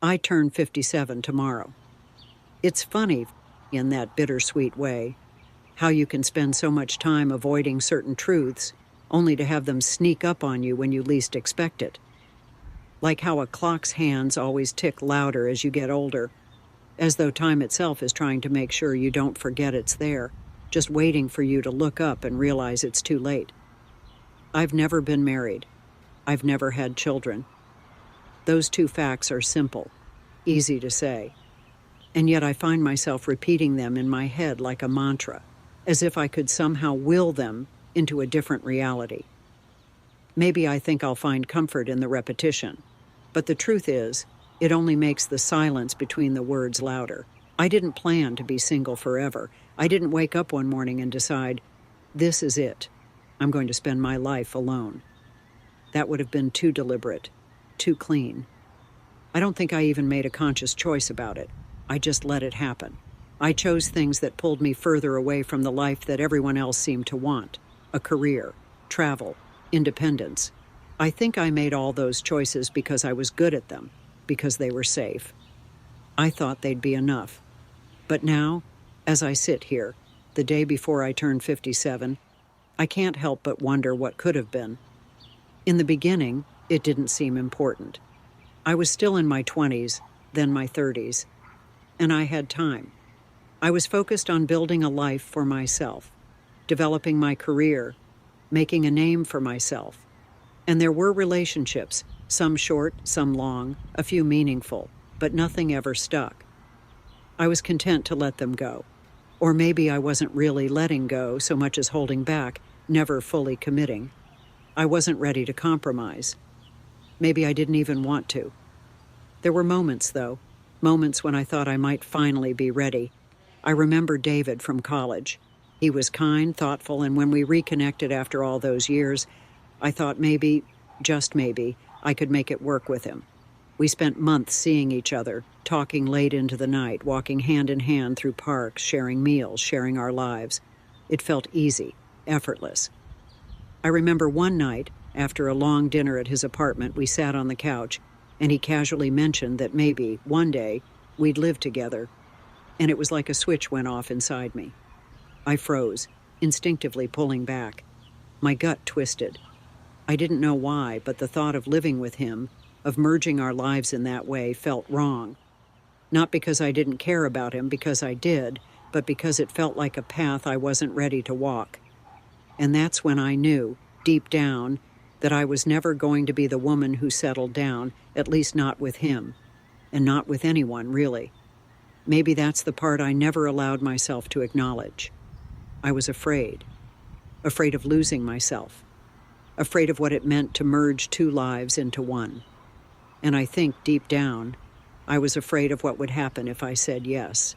I turn 57 tomorrow. It's funny, in that bittersweet way, how you can spend so much time avoiding certain truths only to have them sneak up on you when you least expect it. Like how a clock's hands always tick louder as you get older, as though time itself is trying to make sure you don't forget it's there, just waiting for you to look up and realize it's too late. I've never been married. I've never had children. Those two facts are simple, easy to say, and yet I find myself repeating them in my head like a mantra, as if I could somehow will them into a different reality. Maybe I think I'll find comfort in the repetition, but the truth is, it only makes the silence between the words louder. I didn't plan to be single forever. I didn't wake up one morning and decide, this is it. I'm going to spend my life alone. That would have been too deliberate, too clean. I don't think I even made a conscious choice about it. I just let it happen. I chose things that pulled me further away from the life that everyone else seemed to want. A career, travel, independence. I think I made all those choices because I was good at them, because they were safe. I thought they'd be enough. But now, as I sit here, the day before I turn 57, I can't help but wonder what could have been. In the beginning, it didn't seem important. I was still in my 20s, then my 30s, and I had time. I was focused on building a life for myself, developing my career, making a name for myself. And there were relationships, some short, some long, a few meaningful, but nothing ever stuck. I was content to let them go. Or maybe I wasn't really letting go so much as holding back, never fully committing. I wasn't ready to compromise. Maybe I didn't even want to. There were moments, though, moments when I thought I might finally be ready. I remember David from college. He was kind, thoughtful, and when we reconnected after all those years, I thought maybe, just maybe, I could make it work with him. We spent months seeing each other, talking late into the night, walking hand in hand through parks, sharing meals, sharing our lives. It felt easy, effortless. I remember one night, after a long dinner at his apartment, we sat on the couch, and he casually mentioned that maybe, one day, we'd live together. And it was like a switch went off inside me. I froze, instinctively pulling back. My gut twisted. I didn't know why, but the thought of living with him, of merging our lives in that way, felt wrong. Not because I didn't care about him, because I did, but because it felt like a path I wasn't ready to walk. And that's when I knew, deep down, that I was never going to be the woman who settled down, at least not with him, and not with anyone, really. Maybe that's the part I never allowed myself to acknowledge. I was afraid of losing myself, afraid of what it meant to merge two lives into one. And I think, deep down, I was afraid of what would happen if I said yes.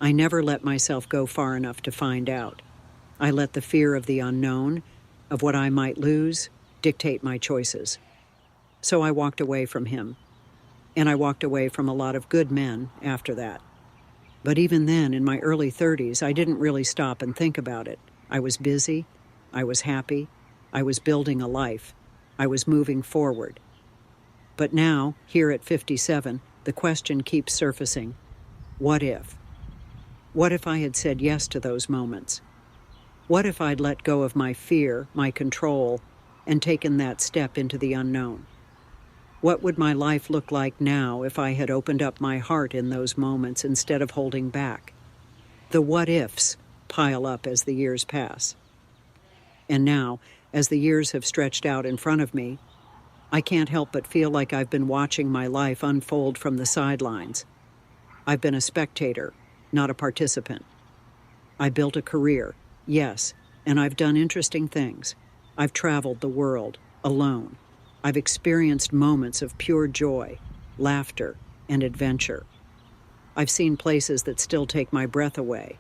I never let myself go far enough to find out. I let the fear of the unknown, of what I might lose, dictate my choices. So I walked away from him. And I walked away from a lot of good men after that. But even then, in my early 30s, I didn't really stop and think about it. I was busy. I was happy. I was building a life. I was moving forward. But now, here at 57, the question keeps surfacing. What if? What if I had said yes to those moments? What if I'd let go of my fear, my control, and taken that step into the unknown? What would my life look like now if I had opened up my heart in those moments instead of holding back? The what-ifs pile up as the years pass. And now, as the years have stretched out in front of me, I can't help but feel like I've been watching my life unfold from the sidelines. I've been a spectator, not a participant. I built a career, yes, and I've done interesting things. I've traveled the world, alone. I've experienced moments of pure joy, laughter, and adventure. I've seen places that still take my breath away,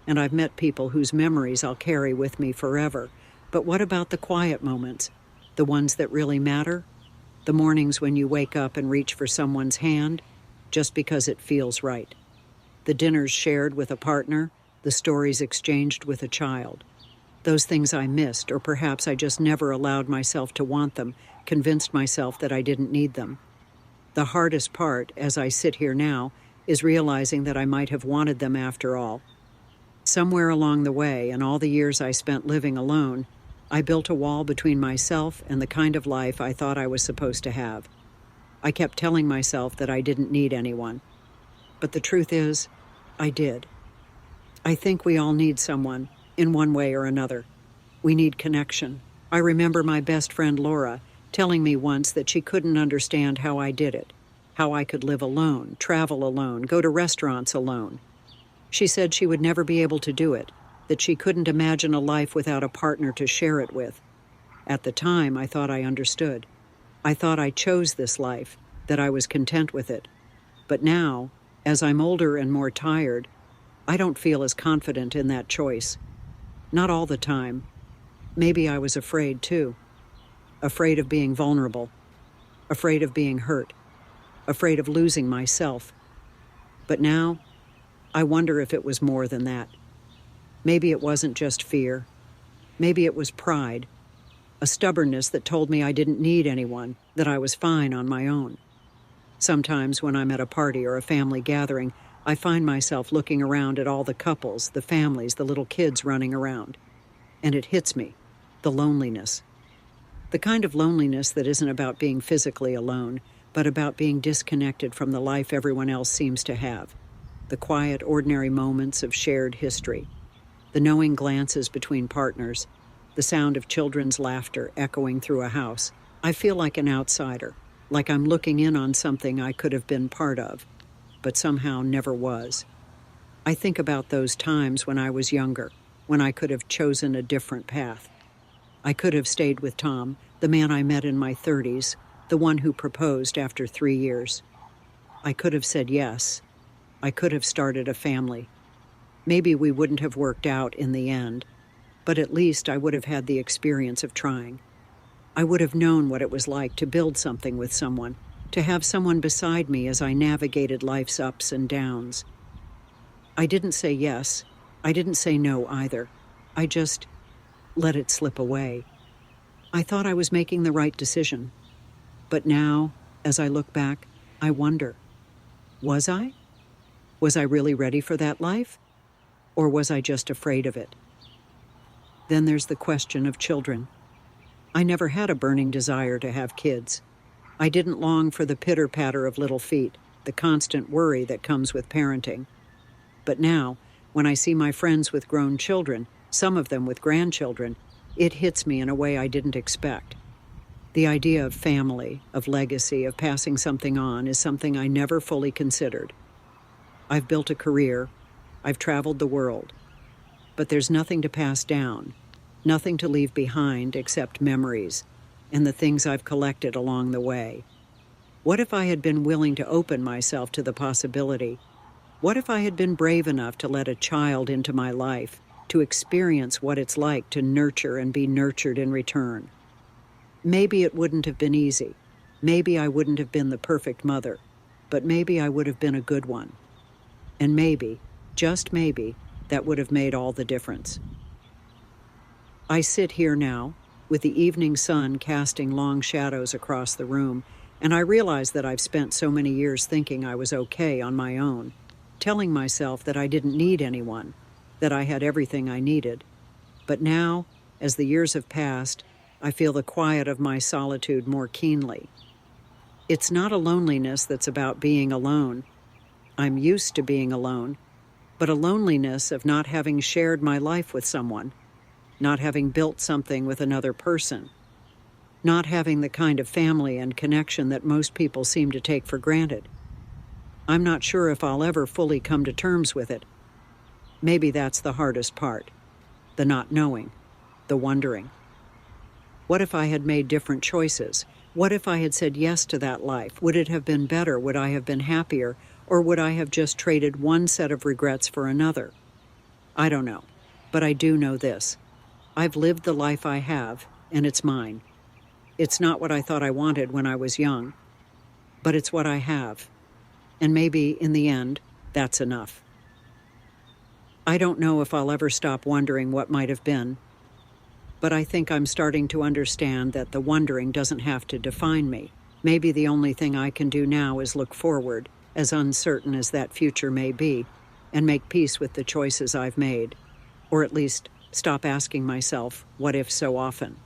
and I've met people whose memories I'll carry with me forever. But what about the quiet moments, the ones that really matter? The mornings when you wake up and reach for someone's hand, just because it feels right. The dinners shared with a partner, the stories exchanged with a child. Those things I missed, or perhaps I just never allowed myself to want them, convinced myself that I didn't need them. The hardest part, as I sit here now, is realizing that I might have wanted them after all. Somewhere along the way, in all the years I spent living alone, I built a wall between myself and the kind of life I thought I was supposed to have. I kept telling myself that I didn't need anyone. But the truth is, I did. I think we all need someone, in one way or another. We need connection. I remember my best friend Laura telling me once that she couldn't understand how I did it, how I could live alone, travel alone, go to restaurants alone. She said she would never be able to do it, that she couldn't imagine a life without a partner to share it with. At the time, I thought I understood. I thought I chose this life, that I was content with it. But now, as I'm older and more tired, I don't feel as confident in that choice. Not all the time. Maybe I was afraid, too. Afraid of being vulnerable. Afraid of being hurt. Afraid of losing myself. But now, I wonder if it was more than that. Maybe it wasn't just fear. Maybe it was pride. A stubbornness that told me I didn't need anyone, that I was fine on my own. Sometimes when I'm at a party or a family gathering, I find myself looking around at all the couples, the families, the little kids running around. And it hits me, the loneliness. The kind of loneliness that isn't about being physically alone, but about being disconnected from the life everyone else seems to have. The quiet, ordinary moments of shared history. The knowing glances between partners. The sound of children's laughter echoing through a house. I feel like an outsider, like I'm looking in on something I could have been part of, but somehow never was. I think about those times when I was younger, when I could have chosen a different path. I could have stayed with Tom, the man I met in my 30s, the one who proposed after 3 years. I could have said yes. I could have started a family. Maybe we wouldn't have worked out in the end, but at least I would have had the experience of trying. I would have known what it was like to build something with someone, to have someone beside me as I navigated life's ups and downs. I didn't say yes. I didn't say no either. I just let it slip away. I thought I was making the right decision. But now, as I look back, I wonder, was I? Was I really ready for that life? Or was I just afraid of it? Then there's the question of children. I never had a burning desire to have kids. I didn't long for the pitter-patter of little feet, the constant worry that comes with parenting. But now, when I see my friends with grown children, some of them with grandchildren, it hits me in a way I didn't expect. The idea of family, of legacy, of passing something on is something I never fully considered. I've built a career. I've traveled the world. But there's nothing to pass down, nothing to leave behind except memories and the things I've collected along the way. What if I had been willing to open myself to the possibility? What if I had been brave enough to let a child into my life, to experience what it's like to nurture and be nurtured in return? Maybe it wouldn't have been easy. Maybe I wouldn't have been the perfect mother, but maybe I would have been a good one. And maybe, just maybe, that would have made all the difference. I sit here now, with the evening sun casting long shadows across the room, and I realize that I've spent so many years thinking I was okay on my own, telling myself that I didn't need anyone, that I had everything I needed. But now, as the years have passed, I feel the quiet of my solitude more keenly. It's not a loneliness that's about being alone. I'm used to being alone, but a loneliness of not having shared my life with someone, not having built something with another person, not having the kind of family and connection that most people seem to take for granted. I'm not sure if I'll ever fully come to terms with it. Maybe that's the hardest part, the not knowing, the wondering. What if I had made different choices? What if I had said yes to that life? Would it have been better? Would I have been happier? Or would I have just traded one set of regrets for another? I don't know, but I do know this. I've lived the life I have, and it's mine. It's not what I thought I wanted when I was young, but it's what I have. And maybe, in the end, that's enough. I don't know if I'll ever stop wondering what might have been, but I think I'm starting to understand that the wondering doesn't have to define me. Maybe the only thing I can do now is look forward, as uncertain as that future may be, and make peace with the choices I've made. Or at least stop asking myself, what if so often?